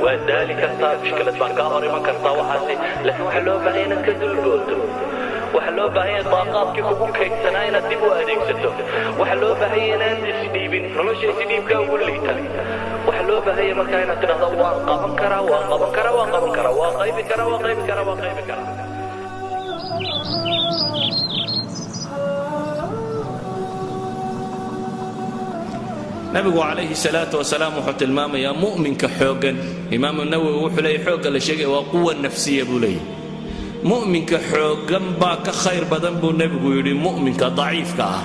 وذلك كرتا مشكلة بانكاوري ما كرتا وحاسي لكن وحلو بعين كدل قوتو وحلو بعين طاقات كيف كيك سناين الدبو هذيك ستو وحلو بعين سديبين رمشي سديب كاول لي تلي وحلو بعين مكاينة تنهض وقابن كرا وقابن كرا وقابن كرا وقايب كرا وقايب كرا وقايب كرا nabigu calayhi salaatu wasalaam wuxuu tilmaamayaa mu'minka xooggan imaamu nawawi wuxuu leeyahay xoogga la sheegay waa quwa nafsiya buu leeyahay mu'minka xooggan baa ka khayr badan buu nabigu yidhi mu'minka daciifka ah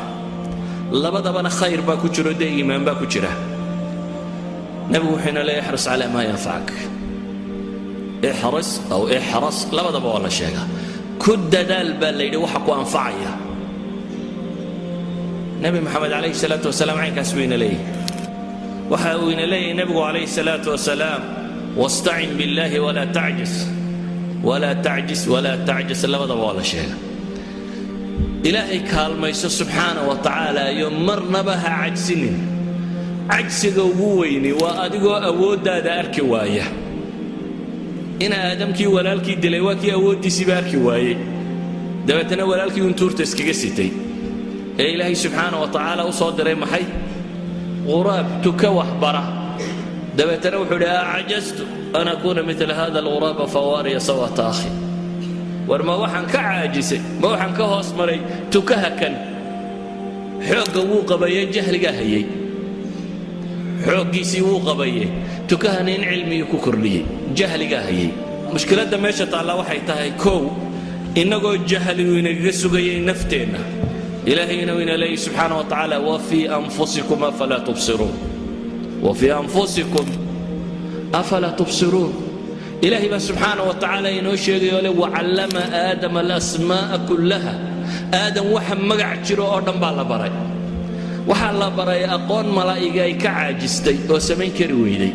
labadabana khayr baa ku jiro dee iimaan baa ku jira nabigu wuxuuna leeyahay ixris calaa maa yanfacak ixras labadaba waa la sheegaa ku dadaal baa la yidhi waxa ku anfacaya نبي محمد عليه الصلاة والسلام عين كاسبين ليه وحاوين ليه نبي عليه الصلاة والسلام واستعن بالله ولا تعجز ولا تعجز ولا تعجز لا بد ولا شيء إلهي كالميس سبحانه وتعالى يمرنا بها عجزين عجز قويني وأدقو أود هذا أركواية إن آدمكي ولالكي دليواكي أود سباركي وايه دبتنا ولالكي ونتور تسكيسيتي إلهي سبحانه وتعالى أصدر محي غراب تكوح برا دبتنا وحولها عجزت أن أكون مثل هذا الغراب فواري سوى أخي ورما وحن كعاجز ما وحن كهوس مري تكهكن حق وقبيه جهل قهيي حق سي وقبيه تكهنين علمي ككر لي جهل قهيي مشكلة دمشة الله وحي تهي كو إنه جهل وينقسوا نفتينا إلهي نوين إليه سبحانه وتعالى وفي أنفسكم أفلا تبصرون وفي أنفسكم أفلا تبصرون إلهي سبحانه وتعالى ينوشي وعلم آدم الأسماء كلها آدم وحم مقعد جرو أردن بالله براي وحالله براي أقون ملائكة كعاجستي وسمين كرويدي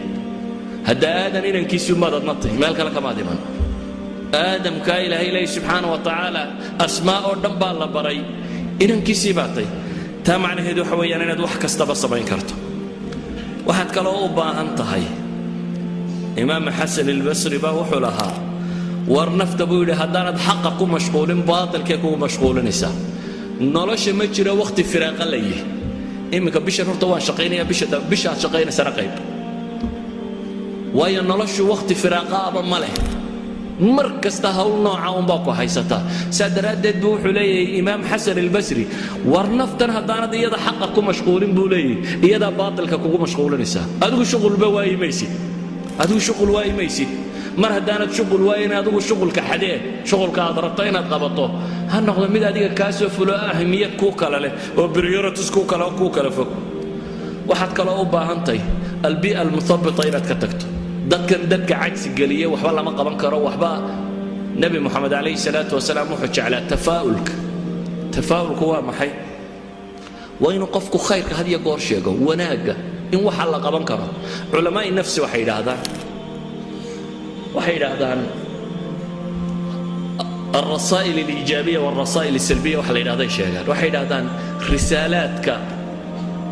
هذا آدم إن كيسو ماذا نطي مالك لك ماذا من آدم كإلهي إليه سبحانه وتعالى أسماء أردن بالله براي inankiisii baatay taa macnaheedu waxa weeyaan inaad wax kastaba samayn karto waxaad kaloo u baahan tahay imaam xasan al-basri baa wuxuu lahaa war nafta buu yidhi haddaanad xaqa ku mashquulin baatilkee kugu mashquulinaysaa nolosha ma jiro waqti firaaqa layihi iminka bishan horta waan shaqaynayaa bishaad shaqaynaysana qayb waayo noloshu waqti firaaqa aba ma leh مركزتا هول نوعا ومباكو حيستا سادرادد بو حلي امام حسن البصري ورنفتن هدانا يدا حقكم مشغولين بولي يدا باطلك كوكو مشغولينسا ادو شغل بواي ميسي ادو شغل واي ميسي مر هدانا شغل واي ادو شغل كحديه شغل كادرتين قبطو هنقد ميد اديga كاسو فلو اهميه كو كلا له وبريورتس كو كلا فوق waxaad kala u baahantay البيئه المثبطه inaad ka tagto dadka cagsi galiye waxba lama qaban karo waxba nabi muhammad alayhi salatu wasalaam wuxuu jeclaa tafaa'ulku waa maxay waa inuu qofku khayrka hadiya goor sheego wanaaga in waxa la qaban karo culamaa nafsi waxay yiraahdaan الرسائل الإيجابية والرسائل السلبية وحلا يراهدان شيغان waxay yiraahdaan risalaadka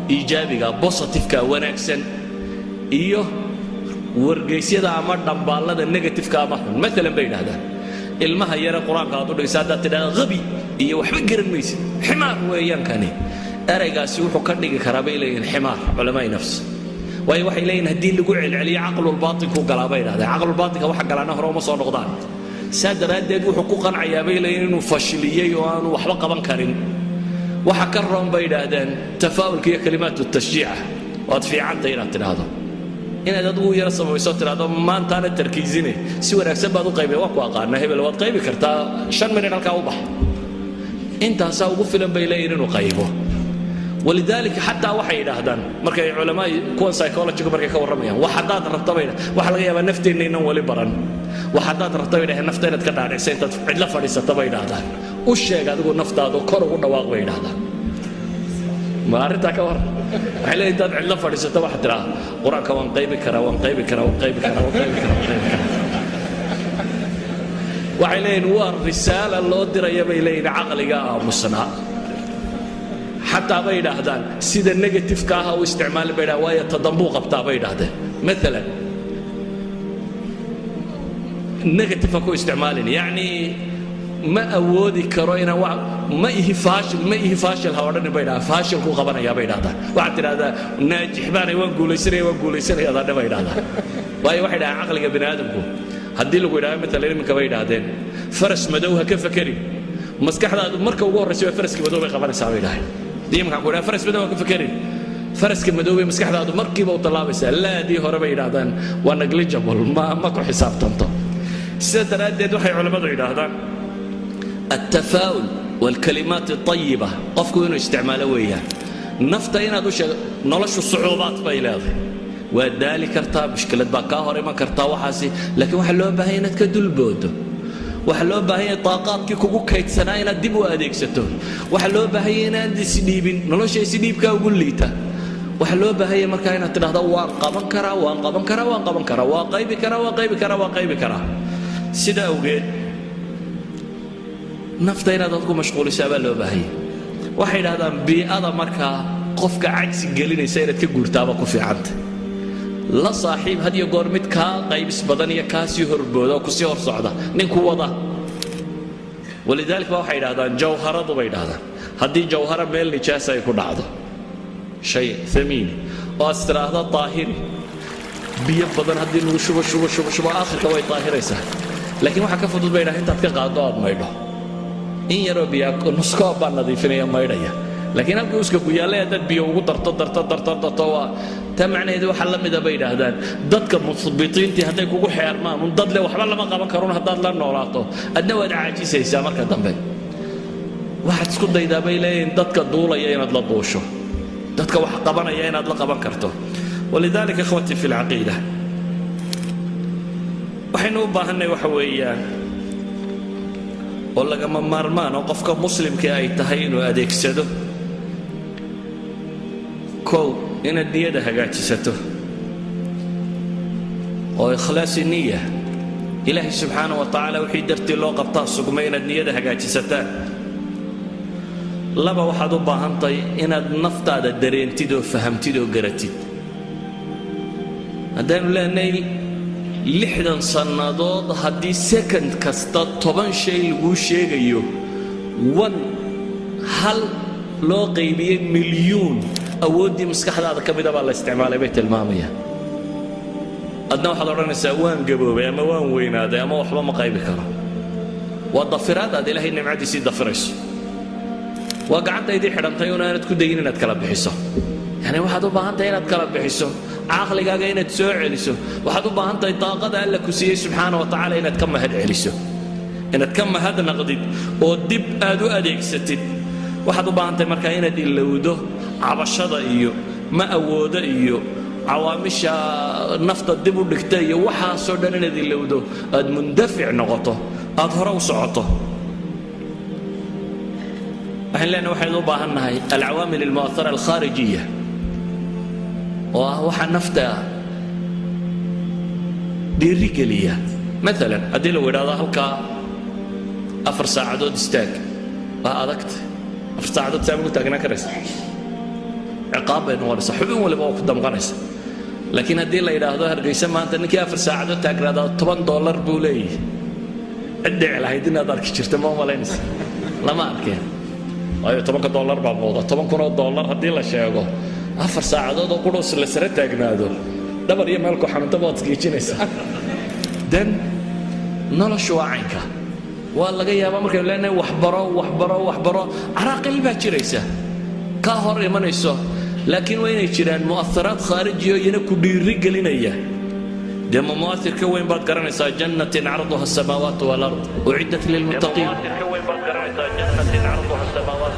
iijaabiga positive-ka wanaagsan iyo wargeysyada ama dhambaallada negative-ka ama xun مثلا bay yiraahdaan ilmaha yara quraanka aad u dhigaysaa tidaa qabi iyo waxba garan maysid ximaar weeyaan kani eraygaasi wuxuu ka dhigi karaa bay leeyihiin ximaar culamaa nafs way waxay leeyihiin hadii lagu celceliyo aqlul baatin ku galaa bay yiraahdaan aqlul baatinka waxa galaana hore uma soo noqdaan saadaradeed wuxuu ku qancayaa bay leeyihiin inuu fashiliyay oo aanu waxba qaban karin waxa ka roon bay yiraahdaan tafaa'ulka iyo kalimaatu tashjiica waad fiicanta inaad tiraahdo inaad adigu yara samayso tiraahdo maanta ana tarkiisine si wanaagsan baad u qaybay waa ku aqaana hebel waad qaybi kartaa 5 minute halka u bax intaas ugu filan bay leeyihiin inuu qaybo ولذلك حتى waxay yiraahdaan markay culamaa kuwan psychology markay ka waramayaan waxaad rabtabayna waxa laga yaabaa nafteena inaan wali baran waxaad rabtabayna nafteena ka dhaadhicay inta cid la fadhiisata bay yiraahdaan u sheeg adigu naftaadu kor ugu dhawaaq bay yiraahdaan ma arinta ka war waxay leeyihiin dad cid la fadhiisata waxa tiraa quraanka waan qaybi karaa waxay leeyihiin waa risaala loo diray bay leeyihiin aqliga aamusnaa حتى بيد أحدان سيد النيجاتيف كاها واستعمال بيد وايا تضمبو قبطا بيد أحدان مثلا negative ku isticmaalin yani ma awoodi karo ina ma ihi faashil ha odhan bay dhaha faashil ku qabanaya bay dhahdaan waxa tiraahdaa naajix baan waan guulaysanaya dad bay dhahdaan way waxay dhahaan aqliga bini aadamku haddii lagu yiraahdo mid kale iminka bay dhahdeen faras madow ha ka fakari maskaxdaadu marka ugu horreysay faraska madow bay qabanaysaa bay dhahay diimka ku yiraahdo faras madow ha ka fakari faraska madow bay maskaxdaadu markiiba u talaabaysaa laadii hore bay yiraahdaan waa negligible ma ku xisaabtanto sida daraadeed waxay culimadu yiraahdaan التفاؤل والكلمات الطيبة قفكو إنه استعماله وياه نفتا إنا دوش نلش الصعوبات بيلاده وذلك كرتا مشكلة باكاهر ما كرتا وحاسي لكن وحلوه بهينة كدول بودو وحلوه بهينة طاقات كي كوكو كيت سناينا ديبو أديك ستون وحلوه بهينة دي سديبين نلش سديب كاوغول ليتا وحلوه بهينة مركاينة تنهضا وان قابن كرا وان قابن كرا وان قابن كرا وقايب كرا وقايب كرا وقايب كرا سيدا أوغيد nafta inaad dadku mashquulisaa baa loo baahay waxay yiraahdaan bi'ada marka qofka cagsi gelinaysa inaad ka guurtaaba ku fiicanta la saaxiib hadiyo goor mid ka qaybis badan iyo kaasi horbooda oo ku sii hor socda ninku wada walidaalka waxay yiraahdaan jawharadu bay yiraahdaan haddii jawhara meel nijaas ay ku dhacdo shay thamiin oo astiraahda taahiri biyo badan haddii lagu shubo aakhirka way taahiraysaa laakiin waxa ka fudud bay yiraahdaan intaad ka qaado aad maydho in yaro biyo nusko baan nadiifinaya maydhaya laakiin halka uska ku yaalay dad biyo ugu darto waa tamacneedu waxa la mid ah bay yiraahdaan dadka musbiitiintii haday kugu xeermaan dad le waxba lama qaban karo hadaad la noolaato adna waad caajisaysaa marka dambe waxaad isku daydaa bay leeyihiin dadka duulaya inaad la duusho dadka wax qabanaya inaad la qaban karto walidaalika ikhwati fi alcaqiida waxaynu u baahanay waxa weeyaan oo lagama maarmaan oo qofka muslimka ay tahay inuu adeegsado kow inaad niyada hagaajisato oo ikhlaasi niyya ilaahay subxaanahu wa tacaala wixii dartii loo qabtaa sugmay inaad niyada hagaajisataan laba waxaad u baahantahay inaad naftaada dareentid oo fahamtid oo garatid haddaanu leenahay 60 sannadood haddii second kasta 10 shay lagu sheegayo hal loo qaybiyay milyuun awoodii maskaxdaada ka mid ah baa la isticmaalay bay tilmaamayaan adna waxaad odhanaysaa waan gaboobay ama waan weynaaday ama waxba ma qaybi karo waa dafiraad aad ilaahay nimcadiisii dafirayso waa gacantaydii xidhantay oo aanad ku dayin inaad kala bixiso yani waxaad u baahan tahay inaad kala bixiso عقلك إنك تسوع عليسو وحد بها أنت طاقة لك وسيه سبحانه وتعالى إنك كم هاد عليسو إنك كم هذا نقديد ودب أدو أديك ستد وحد بها أنت مركاينة اللوده عبشرة إيو ما أوده إيو عوامش نفط الدب والكتاية وحاصر دنا ذي اللوده أد مندفع نقطه أظهر وسعته أهل لنا وحد بها أنها العوامل المؤثرة الخارجية وهو نفتا دي الرجالية مثلا أدي لو إذا هلكا 4 ساعات استاك أدكت 4 ساعات تعملوا تاجنا كرس عقاب إنه ورث حبهم ولا بوقت دم غرس لكن أدي لو إذا هذا هرجيس ما أنت نكيا 4 ساعات تاجر هذا $8 بولي أدي على هيدنا دارك شرت ما ولا نس لما أركين أيوة $8 بعوضة $8 هدي لا شيء 4 ساعات oo qudus la sare taagnaado dabar iyo meelku xanuunta baad skiijinaysa dan noloshu waanka waa laga yaabaa markay leenahay waxbaro araaqil baa jiraysa ka hor imanayso laakiin way inay jiraan mu'atharaat khaarijiyo ina ku dhiiri gelinaya dema mu'athirka weyn baad garanaysaa jannatin 'arduha as-samawati wal ard u'iddat lil muttaqin